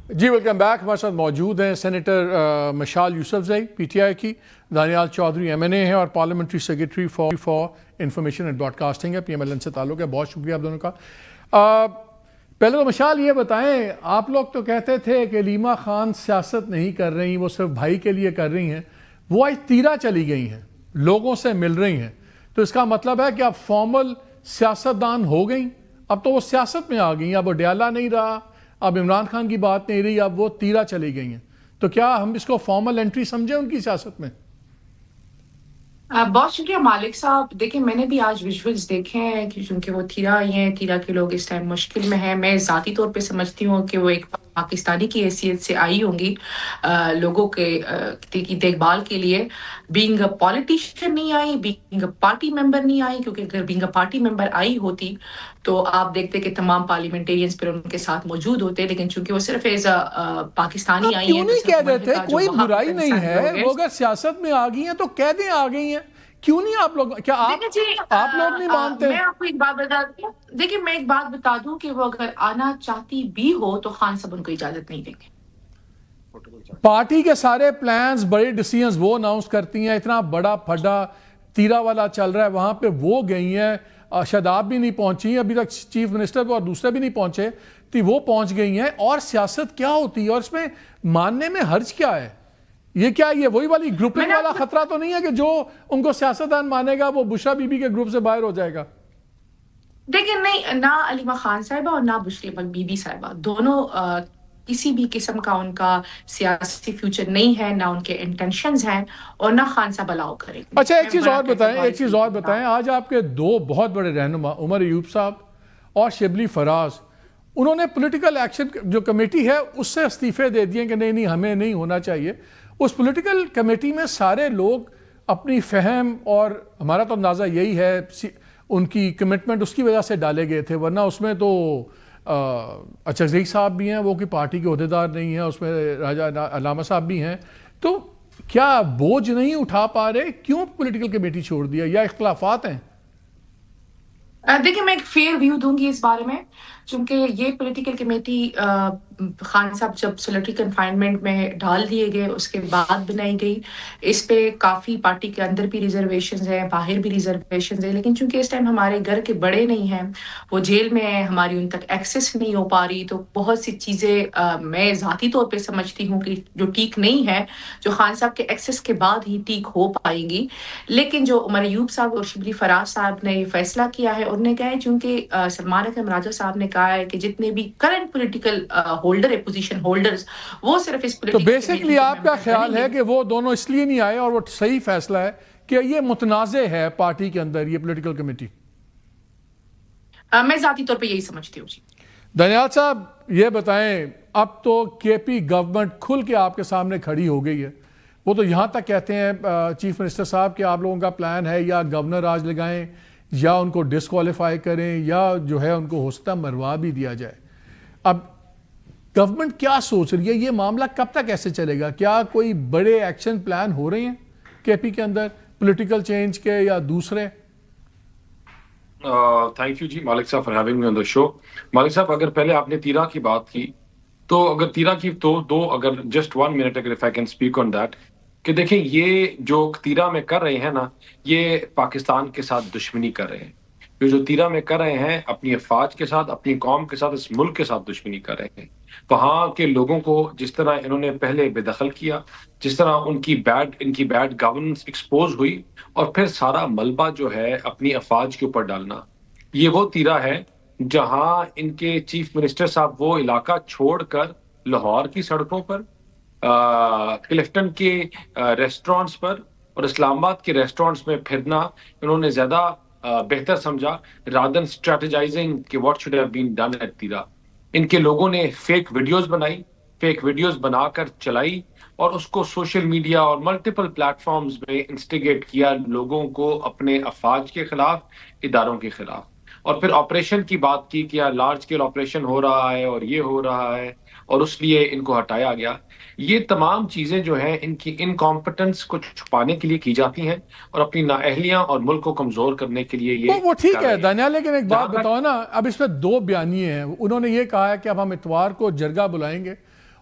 جی welcome back. ہمارے ساتھ موجود ہیں senator Mishal Yousafzai P T I کی, Daniyal Chaudhry M N A ہیں اور parliamentary secretary for information and broadcasting ہے, پی ایم ایل این سے تعلق ہے. بہت شکریہ آپ دونوں کا. پہلے تو مشال یہ بتائیں, آپ لوگ تو کہتے تھے کہ علیمہ خان سیاست نہیں کر رہی, وہ صرف بھائی کے لیے کر رہی ہیں, وہ آج تیرا چلی گئی ہیں, لوگوں سے مل رہی ہیں, تو اس کا مطلب ہے کہ اب فارمل سیاستدان ہو گئیں, اب تو وہ سیاست میں آ گئی ہیں, اب وہ ڈیالہ نہیں رہا, اب عمران خان کی بات نہیں رہی, اب وہ تیرا چلی گئی ہیں. تو کیا ہم اس کو فارمل انٹری سمجھیں ان کی سیاست میں؟ بہت شکریہ مالک صاحب. دیکھیں میں نے بھی آج ویژولز دیکھے ہیں کہ چونکہ وہ تیرا آئی ہیں, تیرا کے لوگ اس ٹائم مشکل میں ہیں. میں ذاتی طور پہ سمجھتی ہوں کہ وہ ایک پاکستانی کی حیثیت سے آئی ہوں گی لوگوں کے کی دیکھ بھال کے لیے. بینگ اے پالیٹیشین نہیں آئی, بینگ اے پارٹی ممبر نہیں آئی, کیونکہ اگر بینگ اے پارٹی ممبر آئی ہوتی تو آپ دیکھتے کہ تمام پارلیمنٹیرینز پھر ان کے ساتھ موجود ہوتے, لیکن چونکہ وہ صرف ایز پاکستانی آئی ہیں. کیوں نہیں کہہ دیتے؟ کوئی برائی نہیں ہے, وہ اگر سیاست میں آ گئی ہیں تو کہہ دیں آ گئی ہیں, کیوں نہیں آپ لوگ, کیا آپ لوگ نہیں مانتے؟ میں آپ کو ایک بات بتا دوں, دیکھیں میں ایک بات بتا دوں کہ وہ اگر آنا چاہتی بھی ہو تو خان صاحب ان کو اجازت نہیں دیں گے. پارٹی کے سارے پلانز, بڑے ڈیسیژنز وہ اناؤنس کرتی ہیں, اتنا بڑا پھڈا تیرا والا چل رہا ہے, وہاں پہ وہ گئی ہیں, شاید آپ بھی نہیں پہنچی ابھی تک, چیف منسٹر اور دوسرے بھی نہیں پہنچے, تو وہ پہنچ گئی ہیں. اور سیاست کیا ہوتی ہے اور اس میں ماننے میں حرج کیا ہے؟ یہ کیا, یہ وہی والی گروپنگ والا خطرہ تو نہیں ہے کہ جو ان کو سیاستدان مانے گا وہ بشرا بی بی کے گروپ سے باہر ہو جائے گا؟ دیکھیں نہیں, نہ علیمہ خان صاحبہ اور نہ بشرا بی بی صاحبہ, دونوں کسی بھی قسم کا ان کا سیاسی فیوچر نہیں ہے, نہ ان کے انٹینشنز ہیں, اور نہ خان صاحب الاؤ کریں گے. اچھا ایک چیز اور بتائیں, آج آپ کے دو بہت بڑے رہنما عمر ایوب صاحب اور شبلی فراز, انہوں نے پولیٹیکل ایکشن جو کمیٹی ہے اس سے استعفے دے دیے کہ نہیں ہمیں نہیں ہونا چاہیے. اس پولیٹیکل کمیٹی میں سارے لوگ اپنی فہم, اور ہمارا تو اندازہ یہی ہے ان کی کمٹمنٹ اس کی وجہ سے ڈالے گئے تھے, ورنہ اس میں تو اچھزئی صاحب بھی ہیں, وہ کی پارٹی کے عہدیدار نہیں ہیں, اس میں راجہ علامہ صاحب بھی ہیں. تو کیا بوجھ نہیں اٹھا پا رہے, کیوں پولیٹیکل کمیٹی چھوڑ دیا, یا اختلافات ہیں؟ دیکھیں میں ایک فیئر ویو دوں گی اس بارے میں, چونکہ یہ پولیٹیکل کمیٹی خان صاحب جب سلیکٹری کنفائنمنٹ میں ڈال دیے گئے اس کے بعد بنائی گئی. اس پہ کافی پارٹی کے اندر بھی ریزرویشنز ہیں, باہر بھی ریزرویشنز ہیں, لیکن چونکہ اس ٹائم ہمارے گھر کے بڑے نہیں ہیں, وہ جیل میں ہیں, ہماری ان تک ایکسیس نہیں ہو پا رہی, تو بہت سی چیزیں میں ذاتی طور پہ سمجھتی ہوں کہ جو ٹھیک نہیں ہے, جو خان صاحب کے ایکسیس کے بعد ہی ٹھیک ہو پائیں گی. لیکن جو عمر ایوب صاحب اور شبلی فراز صاحب نے یہ فیصلہ کیا ہے, انہوں نے کہا ہے چونکہ سلمان اکرم راجہ صاحب نے کہا ہے کہ جتنے بھی کرنٹ پولیٹیکل ہولڈر ہے, پوزیشن ہولڈرز, وہ صرف اس تو بیسیکلی آپ کا خیال ہے کہ وہ دونوں اس لیے نہیں آئے, اور وہ صحیح فیصلہ ہے کہ یہ متنازع ہے پارٹی کے اندر یہ پولیٹیکل کمیٹی؟ میں ذاتی طور پہ یہی سمجھتی ہوں. جی دانیال صاحب یہ بتائیں, اب تو کے پی گورنمنٹ کھل کے آپ کے سامنے کھڑی ہو گئی ہے, وہ تو یہاں تک کہتے ہیں چیف منسٹر صاحب کہ آپ لوگوں کا پلان ہے یا گورنر راج لگائیں, یا ان کو ڈسکوالیفائی کریں, یا جو ہے ان کو ہو سکتا مروا بھی دیا جائے. اب گورنمنٹ کیا سوچ رہی ہے, یہ معاملہ کب تک ایسے چلے گا؟ کیا کوئی بڑے ایکشن پلان ہو رہے ہیں کے پی کے اندر پولیٹیکل چینج کے یا دوسرے؟ تھینک یو جی مالک صاحب فار ہیونگ می آن دا شو. مالک صاحب اگر پہلے آپ نے تیرا کی بات کی, تو اگر تیرا کی تو اگر جسٹ 1 منٹ اگر if I can speak on that, کہ دیکھیں یہ جو تیرا میں کر رہے ہیں نا, یہ پاکستان کے ساتھ دشمنی کر رہے ہیں. جو تیرا میں کر رہے ہیں اپنی افواج کے ساتھ, اپنی قوم کے ساتھ, اس ملک کے ساتھ دشمنی کر رہے ہیں. وہاں کے لوگوں کو جس طرح انہوں نے پہلے بے دخل کیا, جس طرح ان کی بیڈ گورننس ایکسپوز ہوئی, اور پھر سارا ملبہ جو ہے اپنی افواج کے اوپر ڈالنا, یہ وہ تیرا ہے جہاں ان کے چیف منسٹر صاحب وہ علاقہ چھوڑ کر لاہور کی سڑکوں پر, کلفٹن کے ریسٹورانٹس پر اور اسلام آباد کے ریسٹورانٹس میں پھرنا انہوں نے زیادہ بہتر سمجھا rather than strategizing کہ what should have been done at تیرا. ان کے لوگوں نے فیک ویڈیوز بنائی, فیک ویڈیوز بنا کر چلائی, اور اس کو سوشل میڈیا اور ملٹیپل پلیٹ فارمز میں انسٹیگیٹ کیا لوگوں کو اپنے افواج کے خلاف, اداروں کے خلاف. اور پھر آپریشن کی بات کی کہ لارج اسکیل آپریشن ہو رہا ہے اور یہ ہو رہا ہے, اور اس لیے ان کو ہٹایا گیا. یہ تمام چیزیں جو ہیں ان کی انکمپٹنس کو چھپانے کے لیے کی جاتی ہیں, اور اپنی نااہلیاں اور ملک کو کمزور کرنے کے لیے یہ وہ ٹھیک ہے دانیال, لیکن ایک بات بتاؤ نا, اب اس میں 2 بیانیے ہیں. انہوں نے یہ کہا ہے کہ اب ہم اتوار کو جرگہ بلائیں گے,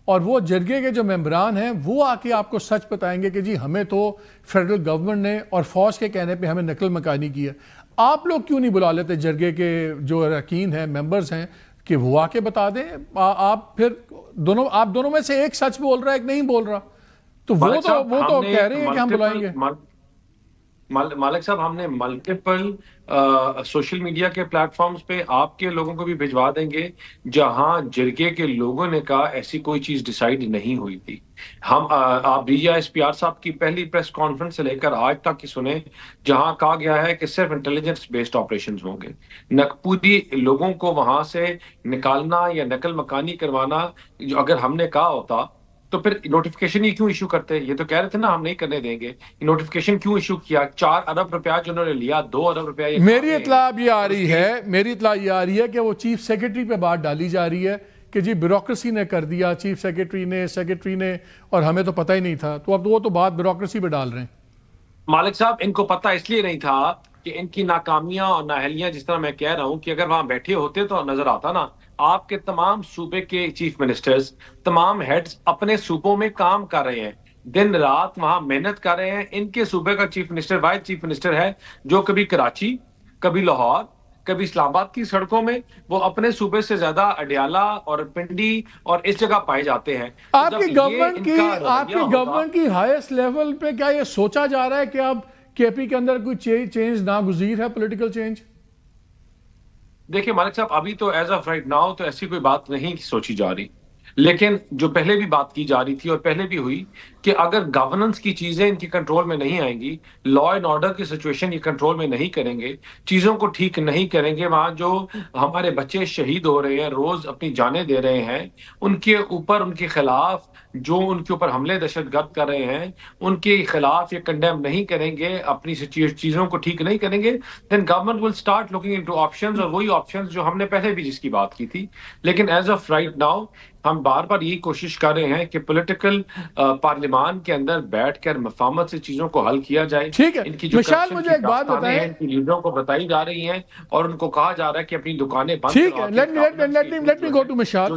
اور وہ جرگے کے جو ممبران ہیں وہ آ کے آپ کو سچ بتائیں گے کہ جی ہمیں تو فیڈرل گورنمنٹ نے اور فوج کے کہنے پہ ہمیں نقل مکانی کی ہے. آپ لوگ کیوں نہیں بلا لیتے جرگے کے جو اراکین ہیں، ممبرز ہیں، کہ وہ آ کے بتا دیں؟ آپ دونوں میں سے ایک سچ بول رہا ہے، ایک نہیں بول رہا، تو وہ تو کہہ رہے ہیں کہ ہم بلائیں گے. مالک صاحب، ہم نے ملٹیپل سوشل میڈیا کے پلیٹ فارمز پہ آپ کے لوگوں کو بھی بھجوا دیں گے جہاں جرگے کے لوگوں نے کہا ایسی کوئی چیز ڈیسائیڈ نہیں ہوئی تھی. ہم آپ DGI صاحب کی پہلی پریس کانفرنس سے لے کر آج تک کی سنیں، جہاں کہا گیا ہے کہ صرف انٹیلیجنس بیسڈ آپریشنز ہوں گے. پوری لوگوں کو وہاں سے نکالنا یا نقل مکانی کروانا جو اگر ہم نے کہا ہوتا تو پھر نوٹیفیکیشن ہی کیوں ایشو کرتے؟ یہ تو کہہ رہے تھے نا ہم نہیں کرنے دیں گے. نوٹیفیکیشن کیوں ایشو کیا؟ 4 ارب روپیہ جو انہوں نے لیا، 2 ارب روپیہ. میری اطلاع یہ آ رہی ہے کہ وہ چیف سیکرٹری پہ بات ڈالی جا رہی ہے کہ جی بیوروکریسی نے کر دیا، چیف سیکرٹری نے اور ہمیں تو پتہ ہی نہیں تھا. تو اب وہ تو بات بیوروکریسی پہ ڈال رہے ہیں. مالک صاحب، ان کو پتہ اس لیے نہیں تھا کہ ان کی ناکامیاں اور نااہلیاں، جس طرح میں کہہ رہا ہوں کہ اگر وہاں بیٹھے ہوتے تو نظر آتا نا. آپ کے تمام صوبے کے چیف منسٹرز، تمام ہیڈز اپنے صوبوں میں کام کر رہے ہیں، دن رات وہاں محنت کر رہے ہیں. ان کے صوبے کا چیف منسٹر واحد چیف منسٹر ہے جو کبھی کراچی، کبھی لاہور، کبھی اسلام آباد کی سڑکوں میں، وہ اپنے صوبے سے زیادہ اڈیالہ اور پنڈی اور اس جگہ پائے جاتے ہیں. آپ کی گورنمنٹ کی ہائیسٹ لیول پہ کیا یہ سوچا جا رہا ہے کہ اب KP کے اندر کوئی چینج ناگزیر ہے، پولیٹیکل چینج؟ دیکھیں مالک صاحب، ابھی تو ایز آف رائٹ ناؤ تو ایسی کوئی بات نہیں سوچی جا رہی، لیکن جو پہلے بھی بات کی جا رہی تھی اور پہلے بھی ہوئی کہ اگر گورننس کی چیزیں ان کی کنٹرول میں نہیں آئیں گی، لا اینڈ آرڈر کی سچویشن یہ کنٹرول میں نہیں کریں گے، چیزوں کو ٹھیک نہیں کریں گے، وہاں جو ہمارے بچے شہید ہو رہے ہیں، روز اپنی جانیں دے رہے ہیں، ان کے اوپر، ان کے خلاف جو ان کے اوپر حملے دہشت گرد کر رہے ہیں، ان کے خلاف یہ کنڈیم نہیں کریں گے، اپنی چیزوں کو ٹھیک نہیں کریں گے، then government will start looking into options, اور وہی آپشنز جو ہم نے پہلے بھی جس کی بات کی تھی. لیکن ایز آف رائٹ ناؤ ہم بار بار یہی کوشش کر رہے ہیں کہ پولیٹیکل پارلیمان کے اندر بیٹھ کر مفاہمت سے چیزوں کو حل کیا جائے. ٹھیک ہے ان کی جو مشال، مجھے ایک بات بتائیں، ان کی لیڈروں کو بتائی جا رہی ہیں اور ان کو کہا جا رہا ہے کہ اپنی دکانیں بند ٹھیک ہے، let me go to Mashal.